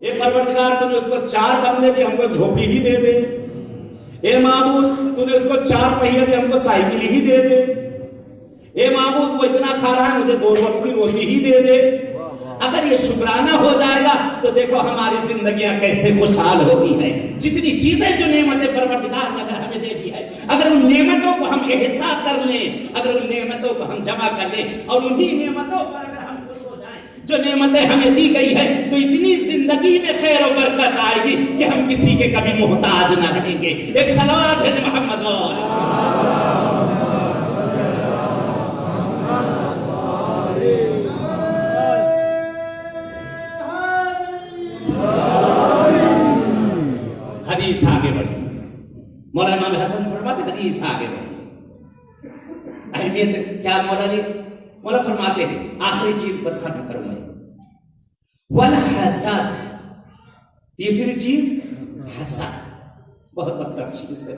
اے پروردگار تو نے اس کو 4 بنگلے دی، ہم کو جھوپڑی ہی دے دے۔ اے معبود تو نے اس کو 4 پہیے دے، ہم کو سائیکل ہی دے دے۔ اے معبود وہ اتنا کھا رہا ہے، مجھے 2 وقت کی روزی ہی دے دے۔ اگر یہ شکرانہ ہو جائے گا تو دیکھو ہماری زندگیاں کیسے خوشحال ہوتی ہے۔ جتنی چیزیں جو نعمتیں پروردگار نے اگر ہمیں دے دی ہے، اگر ان نعمتوں کو ہم احساس کر لیں، اگر ان نعمتوں کو ہم جمع کر لیں اور انہی نعمتوں پر اگر ہم خوش ہو جائیں جو نعمتیں ہمیں دی گئی ہے، تو اتنی زندگی میں خیر و برکت آئے گی کہ ہم کسی کے کبھی محتاج نہ رہیں گے۔ ایک صلوات ہے محمد حدیث آگے بڑھی۔ مولانا امام حسن فرماتے حدیث آگے بڑھی۔ اہمیت کیا مولا فرماتے ہیں، آخری چیز بس ختم کروں میں، والحسد، تیسری چیز حسد، بہت بدتر چیز ہے۔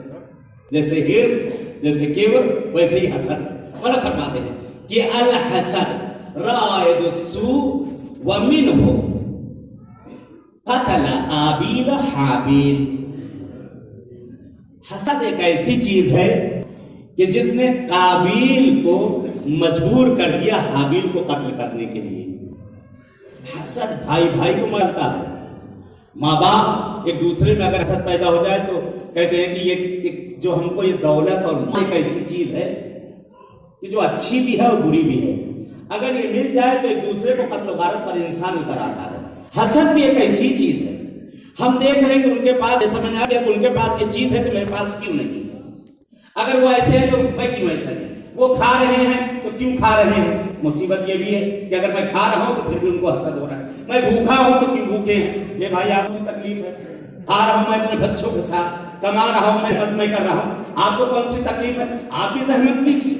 جیسے ہرس، جیسے کیبر، ویسے ہی حسد۔ مولا فرماتے ہیں کہ الحسد رائد السوء ومنہ قتل آبیل حابیل۔ حسد ایک ایسی چیز ہے کہ جس نے قابیل کو مجبور کر دیا حابیل کو قتل کرنے کے لیے۔ حسد بھائی بھائی کو مارتا ہے۔ ماں باپ ایک دوسرے میں اگر حسد پیدا ہو جائے تو کہتے ہیں کہ یہ جو ہم کو یہ دولت اور مال ایک ایسی چیز ہے کہ جو اچھی بھی ہے اور بری بھی ہے، اگر یہ مل جائے تو ایک دوسرے کو قتل و غارت پر انسان اتر آتا ہے۔ حسد بھی ایک ایسی چیز ہے، ہم دیکھ رہے ہیں کہ ان کے پاس ایسا میں نے آ گیا کہ ان کے پاس یہ چیز ہے تو میرے پاس کیوں نہیں؟ اگر وہ ایسے ہیں تو میں کیوں ایسا نہیں؟ وہ کھا رہے ہیں تو کیوں کھا رہے ہیں؟ مصیبت یہ بھی ہے کہ اگر میں کھا رہا ہوں تو پھر بھی ان کو حسد ہو رہا ہے۔ میں بھوکا ہوں تو کیوں بھوکے ہیں؟ یہ بھائی آپ سے تکلیف ہے۔ کھا رہا ہوں میں اپنے بچوں کے ساتھ، کما رہا ہوں میں خدمت کر رہا ہوں، آپ کو کون سی تکلیف ہے؟ آپ بھی زحمت کیجیے،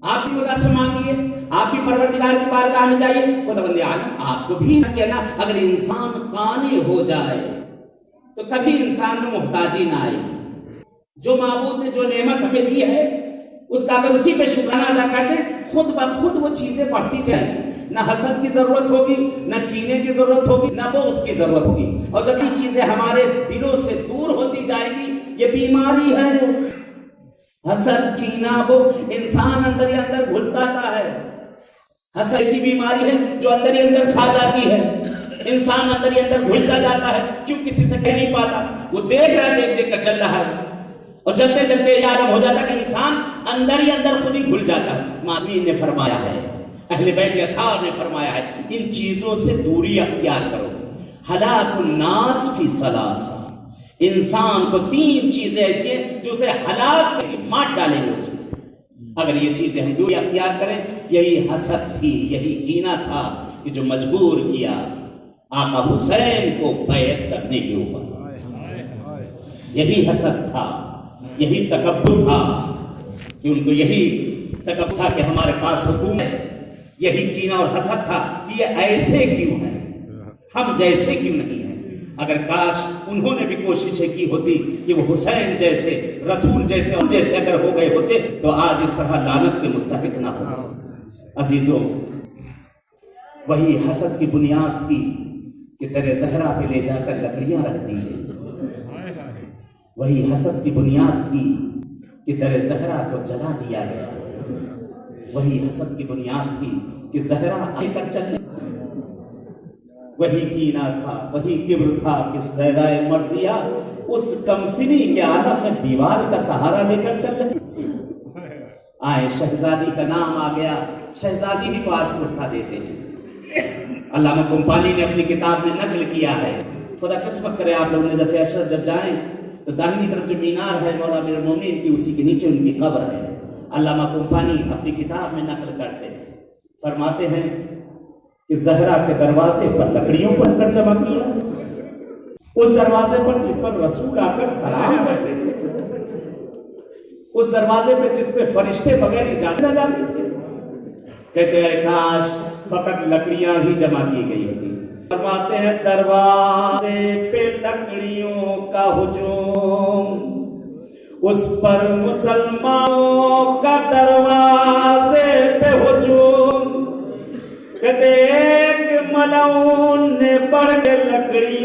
آپ بھی خدا سے مانگیے، آپ بھی پروردگار کی بارگاہ میں جائیے، خدا بندے عالم آپ کو بھی کہنا۔ اگر انسان قانع ہو جائے تو کبھی انسان میں محتاجی نہ آئے گی۔ جو معبود نے جو نعمت ہمیں دی ہے اس کا اگر اسی پہ شکرانہ ادا کر دیں، خود بخود وہ چیزیں بڑھتی جائیں گی۔ نہ حسد کی ضرورت ہوگی، نہ کینے کی ضرورت ہوگی، نہ بغض کی ضرورت ہوگی۔ اور جب یہ چیزیں ہمارے دلوں سے دور ہوتی جائیں گی، یہ بیماری ہے۔ حسد، کینہ، بغض انسان اندر ہی اندر گھلتا ہے۔ حسد ایسی بیماری ہے جو اندر ہی اندر کھا جاتی ہے، انسان اندر ہی اندر گھلتا جاتا ہے۔ کیوں کسی سے کہہ نہیں پاتا؟ وہ دیکھ رہا ہے، دیکھ دیکھ کر چل رہا ہے، اور چلتے چلتے یہ عالم ہو جاتا ہے کہ انسان اندر ہی اندر خود ہی گھل جاتا ہے۔ معصومین نے فرمایا ہے، اہل بیت اطہار نے فرمایا ہے، ان چیزوں سے دوری اختیار کرو۔ ہلاک الناس فی ثلاثہ، انسان کو 3 چیزیں ایسی ہیں جو اسے ہلاک کریں گے، مات ڈالیں گے اسے۔ اگر یہ چیزیں ہم دوری اختیار کریں، یہی حسد تھی، یہی کینہ تھا کہ جو مجبور کیا آقا حسین کو بیعت کرنے کے اوپر۔ یہی حسد تھا، یہی تکبر تھا کہ ان کو یہی تکبر تھا کہ ہمارے پاس حکومت ہے۔ یہی کینہ اور حسد تھا کہ یہ ایسے کیوں ہے، ہم جیسے کیوں نہیں ہیں۔ اگر کاش انہوں نے بھی کوششیں کی ہوتی کہ وہ حسین جیسے، رسول جیسے اور جیسے اگر ہو گئے ہوتے تو آج اس طرح لعنت کے مستحق نہ ہوتے۔ عزیزوں، وہی حسد کی بنیاد تھی کہ در زہرا پہ لے جا کر لکڑیاں رکھ دی گئی۔ وہی حسد کی بنیاد تھی کہ در زہرا کو جلا دیا گیا۔ وہی حسد کی بنیاد تھی کہ زہرا آ کر چلے۔ وہی کینہ تھا، وہی کبر تھا کہ زہرائے مرضیہ اس کمسنی کے عالم میں دیوار کا سہارا لے کر چل رہے۔ آئے شہزادی کا نام آ گیا، شہزادی ہی کو آج پرسا دیتے ہیں۔ علامہ کمپانی نے اپنی کتاب میں نقل کیا ہے، خدا قسمت کرے آپ لوگ نجف اشرف جب جائیں تو داہنی طرف جو مینار ہے مولا امیر المومنین کی، اسی کے نیچے ان کی قبر ہے۔ علامہ کمپانی اپنی کتاب میں نقل کرتے ہیں، فرماتے ہیں کہ زہرا کے دروازے پر لکڑیوں کو رکھ کر جمع کیا، اس دروازے پر جس پر رسول آ کر سلام کرتے تھے، اس دروازے پہ جس پہ فرشتے بغیر اجازت نہ جاتے تھے۔ کہتے ہیں کاش فقط لکڑیاں ہی جمع کی گئی ہوتی۔ فرماتے ہیں دروازے پہ لکڑیوں کا ہجوم، اس پر مسلمانوں کا دروازے پہ ہجوم۔ کہتے ایک ملعون نے بڑھ کے لکڑیوں